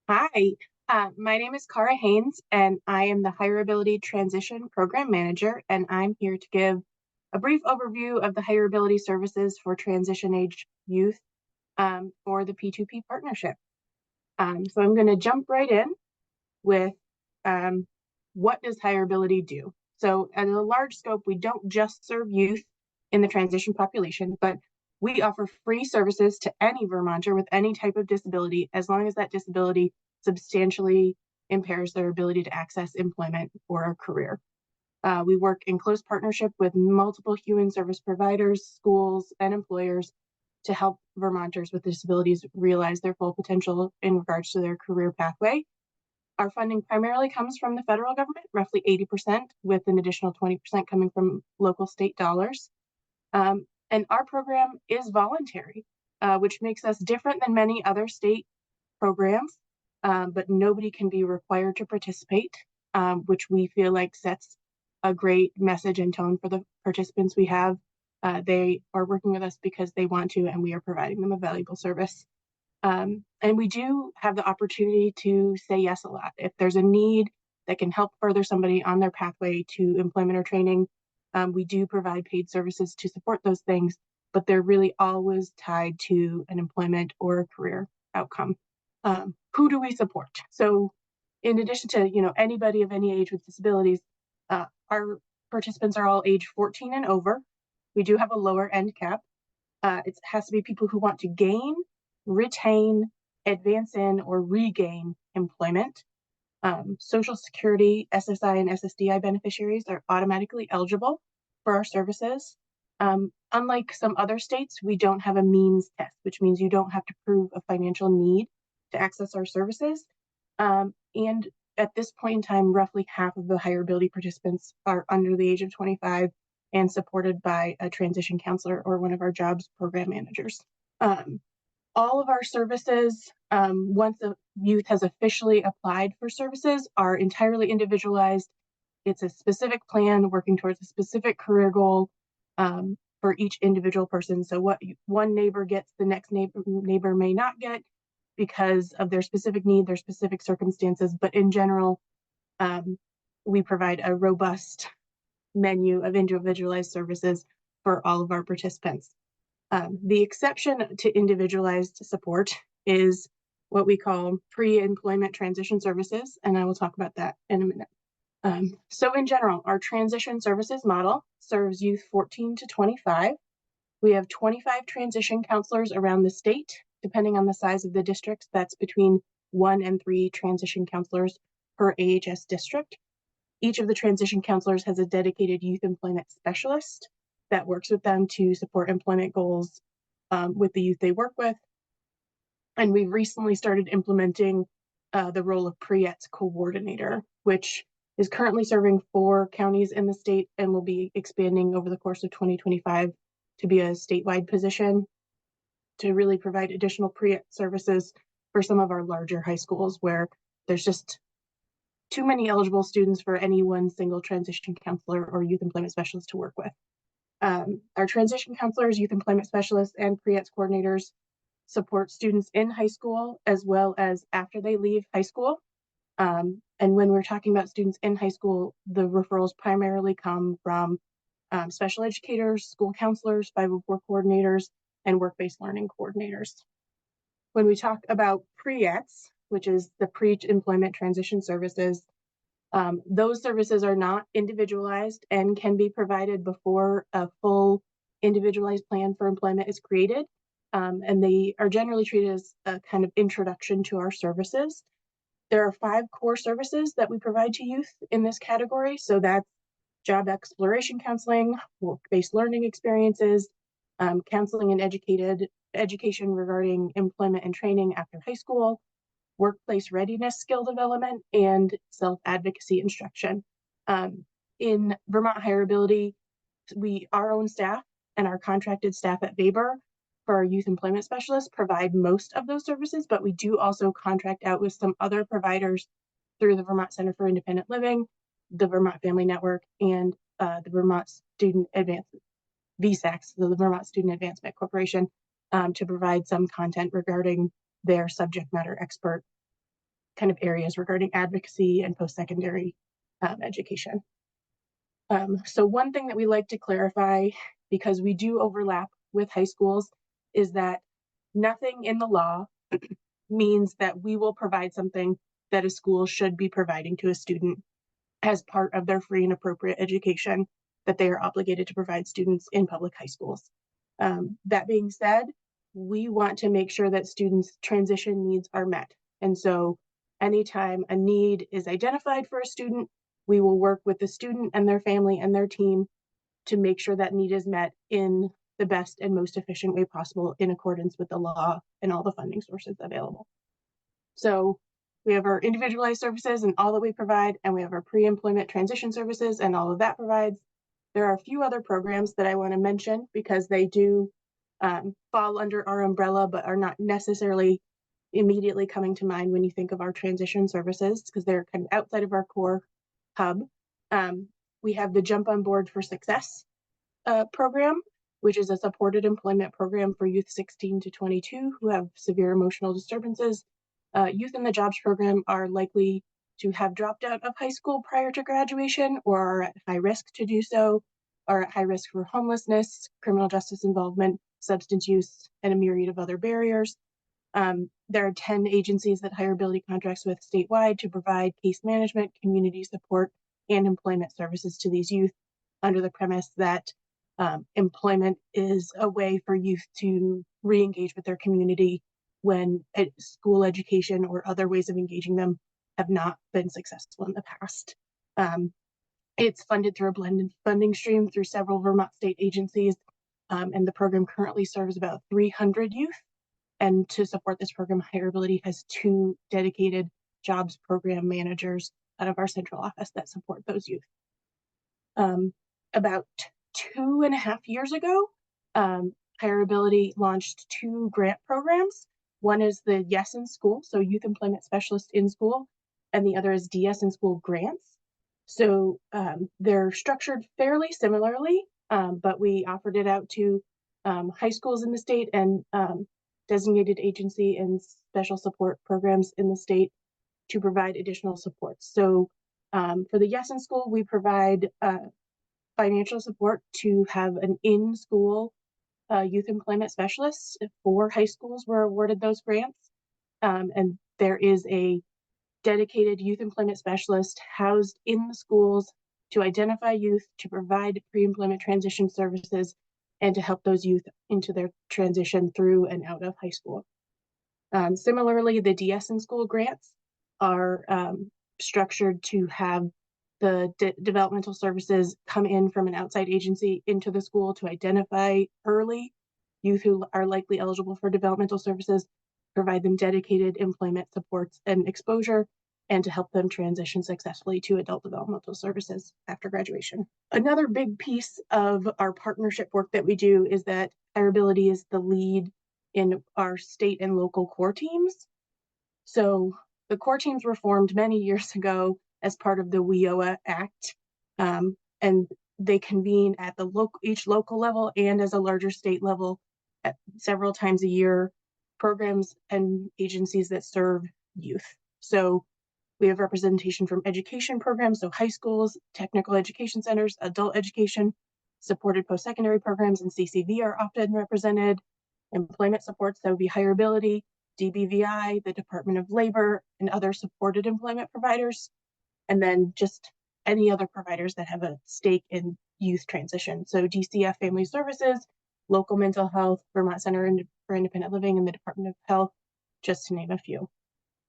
Hi, my name is Cara Haynes, and I am the HireAbility Transition Program Manager, and I'm here to give a brief overview of the HireAbility services for transition age youth for the P2P partnership. So I'm going to jump right in with um, what does HireAbility do? So at a large scope, we don't just serve youth in the transition population, but we offer free services to any Vermonter with any type of disability, as long as that disability substantially impairs their ability to access employment or a career. We work in close partnership with multiple human service providers, schools, and employers to help Vermonters with disabilities realize their full potential in regards to their career pathway. Our funding primarily comes from the federal government, roughly 80%, with an additional 20% coming from local state dollars. And our program is voluntary, which makes us different than many other state programs, but nobody can be required to participate, which we feel like sets a great message and tone for the participants we have. They are working with us because they want to, and we are providing them a valuable service. And we do have the opportunity to say yes a lot. If there's a need that can help further somebody on their pathway to employment or training, we do provide paid services to support those things, but they're really always tied to an employment or a career outcome. Who do we support? So in addition to anybody of any age with disabilities, our participants are all age 14 and over. We do have a lower end cap. It has to be people who want to gain, retain, advance in, or regain employment. Social Security, SSI, and SSDI beneficiaries are automatically eligible for our services. Unlike some other states, we don't have a means test, which means you don't have to prove a financial need to access our services. And at this point in time, roughly half of the HireAbility participants are under the age of 25 and supported by a transition counselor or one of our jobs program managers. All of our services, once a youth has officially applied for services, are entirely individualized. It's a specific plan working towards a specific career goal for each individual person. So what one neighbor gets, the next neighbor may not get because of their specific need, their specific circumstances. But in general, we provide a robust menu of individualized services for all of our participants. The exception to individualized support is what we call pre-employment transition services, and I will talk about that in a minute. So in general, our transition services model serves youth 14 to 25. We have 25 transition counselors around the state. Depending on the size of the districts, that's between 1 and 3 transition counselors per AHS district. Each of the transition counselors has a dedicated youth employment specialist that works with them to support employment goals with the youth they work with. And we've recently started implementing the role of PREET's coordinator, which is currently serving 4 counties in the state and will be expanding over the course of 2025 to be a statewide position to really provide additional PREET services for some of our larger high schools where there's just too many eligible students for any one single transition counselor or youth employment specialist to work with. Our transition counselors, youth employment specialists, and PREET's coordinators support students in high school as well as after they leave high school. And when we're talking about students in high school, the referrals primarily come from special educators, school counselors, 504 coordinators, and work-based learning coordinators. When we talk about PREETs, which is the pre-employment transition services, those services are not individualized and can be provided before a full individualized plan for employment is created. And they are generally treated as a kind of introduction to our services. There are 5 core services that we provide to youth in this category. So that's job exploration counseling, work-based learning experiences, counseling and education regarding employment and training after high school, workplace readiness skill development, and self-advocacy instruction. In Vermont HireAbility, our own staff and our contracted staff at Weber for our youth employment specialists provide most of those services, but we do also contract out with some other providers through the Vermont Center for Independent Living, the Vermont Family Network, and the Vermont Student Advancement, VSACs, the Vermont Student Advancement Corporation, to provide some content regarding their subject matter expert kind of areas regarding advocacy and post-secondary education. So one thing that we like to clarify, because we do overlap with high schools, is that nothing in the law means that we will provide something that a school should be providing to a student as part of their free and appropriate education that they are obligated to provide students in public high schools. That being said, we want to make sure that students' transition needs are met. And so anytime a need is identified for a student, we will work with the student and their family and their team to make sure that need is met in the best and most efficient way possible in accordance with the law and all the funding sources available. So we have our individualized services and all that we provide, and we have our pre-employment transition services and all of that provides. There are a few other programs that I want to mention because they do fall under our umbrella, but are not necessarily immediately coming to mind when you think of our transition services, because they're kind of outside of our core hub. We have the Jump on Board for Success program, which is a supported employment program for youth 16 to 22 who have severe emotional disturbances. Youth in the Jobs program are likely to have dropped out of high school prior to graduation or are at high risk to do so, are at high risk for homelessness, criminal justice involvement, substance use, and a myriad of other barriers. There are 10 agencies that HireAbility contracts with statewide to provide case management, community support, and employment services to these youth under the premise that employment is a way for youth to re-engage with their community when school education or other ways of engaging them have not been successful in the past. It's funded through a blended funding stream through several Vermont state agencies, and the program currently serves about 300 youth. And to support this program, HireAbility has 2 dedicated jobs program managers out of our central office that support those youth. About 2.5 years ago, HireAbility launched 2 grant programs. One is the Yes in School, so Youth Employment Specialist in School, and the other is DS in School grants. So they're structured fairly similarly, but we offered it out to high schools in the state and designated agency and special support programs in the state to provide additional support. So for the Yes in School, we provide financial support to have an in-school youth employment specialist. 4 high schools were awarded those grants, and there is a dedicated youth employment specialist housed in the schools to identify youth, to provide pre-employment transition services, and to help those youth into their transition through and out of high school. Similarly, the DS in School grants are structured to have the developmental services come in from an outside agency into the school to identify early youth who are likely eligible for developmental services, provide them dedicated employment supports and exposure, and to help them transition successfully to adult developmental services after graduation. Another big piece of our partnership work that we do is that HireAbility is the lead in our state and local core teams. So the core teams were formed many years ago as part of the WIOA Act, and they convene at the each local level and as a larger state level at several times a year, programs and agencies that serve youth. So we have representation from education programs, so high schools, technical education centers, adult education, supported post-secondary programs, and CCV are often represented. Employment supports, that would be HireAbility, DBVI, the Department of Labor, and other supported employment providers, and then just any other providers that have a stake in youth transition. So DCF Family Services, local mental health, Vermont Center for Independent Living, and the Department of Health, just to name a few.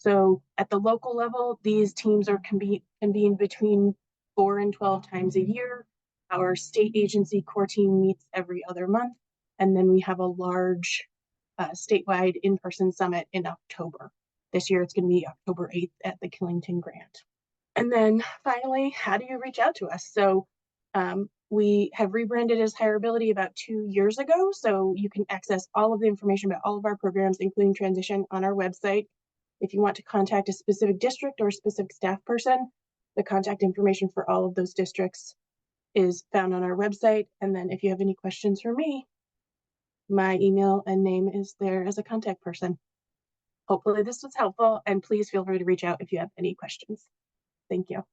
So at the local level, these teams are convened between 4 and 12 times a year. Our state agency core team meets every other month, and then we have a large statewide in-person summit in October. This year it's going to be October 8th at the Killington Grant. And then finally, how do you reach out to us? So we have rebranded as HireAbility about 2 years ago, so you can access all of the information about all of our programs, including transition, on our website. If you want to contact a specific district or a specific staff person, the contact information for all of those districts is found on our website. And then if you have any questions for me, my email and name is there as a contact person. Hopefully this was helpful, and please feel free to reach out if you have any questions. Thank you.